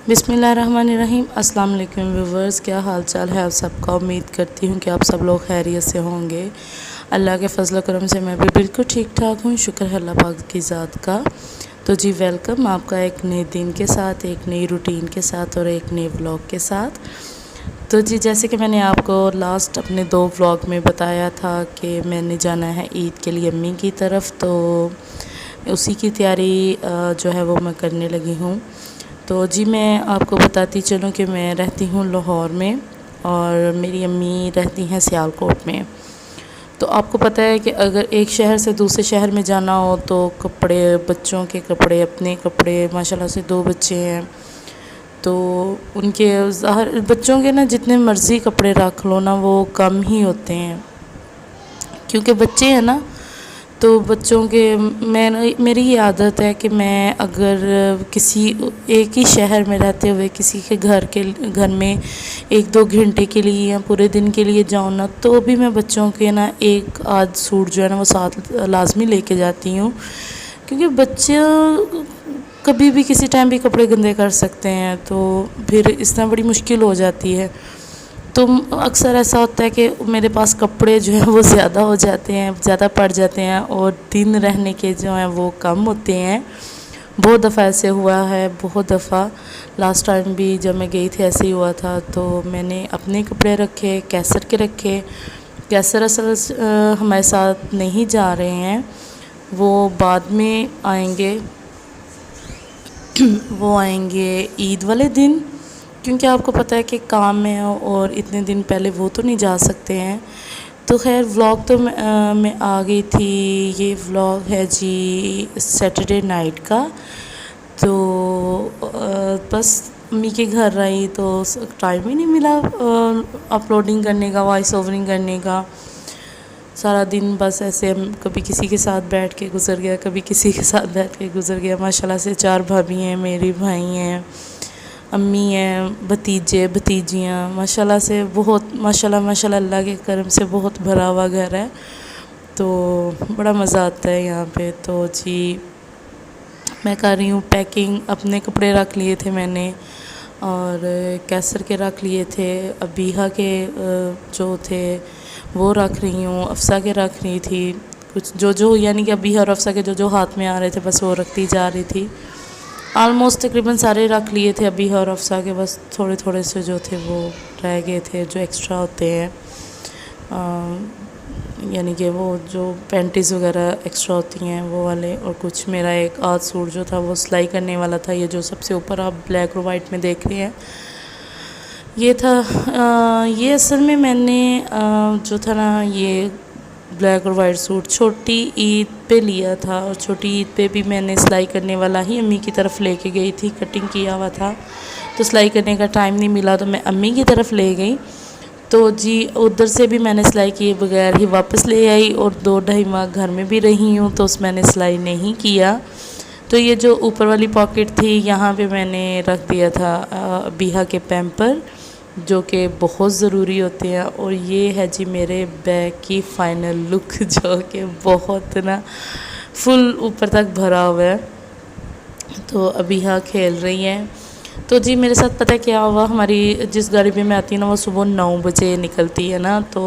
बिस्मिल्लाहिर्रहमानिर्रहीम। अस्सलाम वालेकुम व्यूवर्स, क्या हाल चाल है आप सबका। उम्मीद करती हूँ कि आप सब लोग खैरियत से होंगे। अल्लाह के फजल करम से मैं भी बिल्कुल ठीक ठाक हूँ। शुक्र है अल्लाह पाक की ज़ात का। तो जी वेलकम आपका एक नए दिन के साथ, एक नई रूटीन के साथ और एक नए व्लॉग के साथ। तो जी जैसे कि मैंने आपको लास्ट अपने 2 व्लॉग में बताया था कि मैंने जाना है ईद के लिए अम्मी की तरफ, तो उसी की तैयारी जो है वो मैं करने लगी हूँ। तो जी मैं आपको बताती चलूँ कि मैं रहती हूँ लाहौर में और मेरी अम्मी रहती हैं सियालकोट में। तो आपको पता है कि अगर एक शहर से दूसरे शहर में जाना हो तो कपड़े, बच्चों के कपड़े, अपने कपड़े, माशाल्लाह से 2 बच्चे हैं तो उनके ज़ाहिर बच्चों के ना जितने मर्ज़ी कपड़े रख लो ना वो कम ही होते हैं, क्योंकि बच्चे हैं ना। तो बच्चों के मेरी ये आदत है कि मैं अगर किसी एक ही शहर में रहते हुए किसी के घर में 1-2 घंटे के लिए या पूरे दिन के लिए जाऊँ ना, तो भी मैं बच्चों के ना एक आध सूट जो है ना वो साथ लाजमी लेके जाती हूँ, क्योंकि बच्चे कभी भी किसी टाइम भी कपड़े गंदे कर सकते हैं, तो फिर इस तरह बड़ी मुश्किल हो जाती है। तो अक्सर ऐसा होता है कि मेरे पास कपड़े जो हैं वो ज़्यादा हो जाते हैं, ज़्यादा पड़ जाते हैं और दिन रहने के जो हैं वो कम होते हैं। बहुत दफ़ा ऐसे हुआ है, बहुत दफ़ा। लास्ट टाइम भी जब मैं गई थी ऐसे ही हुआ था। तो मैंने अपने कपड़े रखे, कैसर के रखे। कैसर असल हमारे साथ नहीं जा रहे हैं, वो बाद में आएंगे वो आएंगे ईद वाले दिन, क्योंकि आपको पता है कि काम में है और इतने दिन पहले वो तो नहीं जा सकते हैं। तो खैर व्लॉग तो मैं आ गई थी। ये व्लॉग है जी सैटरडे नाइट का। तो बस अम्मी के घर आई तो टाइम ही नहीं मिला अपलोडिंग करने का, वॉइस ओवरिंग करने का। सारा दिन बस ऐसे कभी किसी के साथ बैठ के गुज़र गया, कभी किसी के साथ बैठ के गुज़र गया। माशाल्लाह से 4 भाभी हैं, मेरी भाई हैं, अम्मी हैं, भतीजे भतीजियाँ, माशाल्लाह से बहुत माशाल्लाह अल्लाह के करम से बहुत भरा हुआ घर है। तो बड़ा मज़ा आता है यहाँ पे। तो जी मैं कर रही हूँ पैकिंग। अपने कपड़े रख लिए थे मैंने और कैसर के रख लिए थे, अबीहा के जो थे वो रख रही हूँ, अफ़सा के रख रही थी। कुछ जो यानी कि अबीहा और अफ़सा के जो हाथ में आ रहे थे बस वो रखती जा रही थी। ऑलमोस्ट तकरीबन सारे रख लिए थे अबीहा और अफ़सा के, बस थोड़े थोड़े से जो थे वो रह गए थे जो एक्स्ट्रा होते हैं, यानी कि वो जो पैंटीज़ वगैरह एक्स्ट्रा होती हैं वो वाले। और कुछ मेरा एक आध सूट जो था वो सिलाई करने वाला था, ये जो सबसे ऊपर आप ब्लैक और वाइट में देख रहे हैं ये था। ये असल में मैंने जो था ना ये ब्लैक और वाइट सूट छोटी ईद पे लिया था, और छोटी ईद पे भी मैंने सिलाई करने वाला ही अम्मी की तरफ लेके गई थी। कटिंग किया हुआ था तो सिलाई करने का टाइम नहीं मिला तो मैं अम्मी की तरफ ले गई। तो जी उधर से भी मैंने सिलाई किए बगैर ही वापस ले आई और 2-2.5 माह घर में भी रही हूँ तो उस मैंने सिलाई नहीं किया। तो ये जो ऊपर वाली पॉकेट थी यहाँ पे मैंने रख दिया था अबीहा के पैम्पर, जो कि बहुत ज़रूरी होते हैं। और ये है जी मेरे बैग की फ़ाइनल लुक, जो कि बहुत ना फुल ऊपर तक भरा हुआ है। तो अबीहा खेल रही हैं। तो जी मेरे साथ पता है क्या हुआ, हमारी जिस गाड़ी पे मैं आती हूँ ना वो सुबह 9 बजे निकलती है ना, तो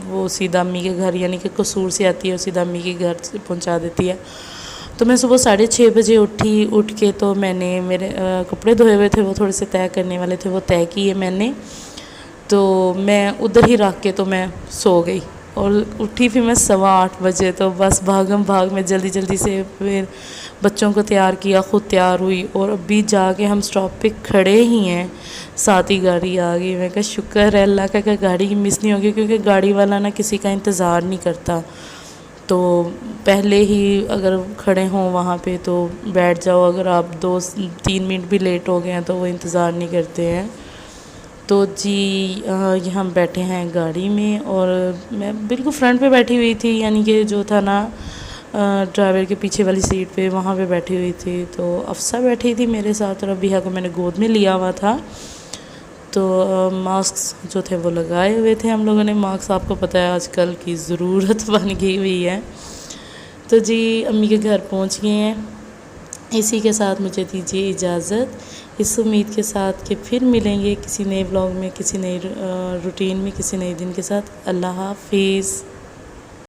वो सीधा अम्मी के घर यानी कि कसूर से आती है और सीधा अम्मी के घर से पहुँचा देती है। तो मैं सुबह 6:30 बजे उठ के तो मैंने मेरे कपड़े धोए हुए थे वो थोड़े से तय करने वाले थे, वो तय किए मैंने। तो मैं उधर ही रख के तो मैं सो गई और उठी फिर मैं 8:15 बजे। तो बस भागम भाग में जल्दी से फिर बच्चों को तैयार किया, ख़ुद तैयार हुई और अभी जाके हम स्टॉप पे खड़े ही हैं, साथ ही गाड़ी आ गई। मैं कहा शुक्र है अल्लाह का गाड़ी की मिस नहीं होगी, क्योंकि गाड़ी वाला ना किसी का इंतज़ार नहीं करता। तो पहले ही अगर खड़े हों वहाँ पे तो बैठ जाओ, अगर आप 2-3 मिनट भी लेट हो गए हैं तो वो इंतज़ार नहीं करते हैं। तो जी यहाँ बैठे हैं गाड़ी में और मैं बिल्कुल फ्रंट पे बैठी हुई थी, यानी कि जो था ना ड्राइवर के पीछे वाली सीट पे वहाँ पे बैठी हुई थी। तो अफ़सा बैठी थी मेरे साथ और अबीहा को मैंने गोद में लिया हुआ था। तो मास्क जो थे वो लगाए हुए थे हम लोगों ने। मास्क आपको पता है आजकल की ज़रूरत बन गई हुई है। तो जी अम्मी के घर पहुंच गए हैं اسی کے ساتھ مجھے دیجیے اجازت، اس امید کے ساتھ کہ پھر ملیں گے کسی نئے ولاگ میں، کسی نئے روٹین میں، کسی نئے دن کے ساتھ۔ اللہ حافظ۔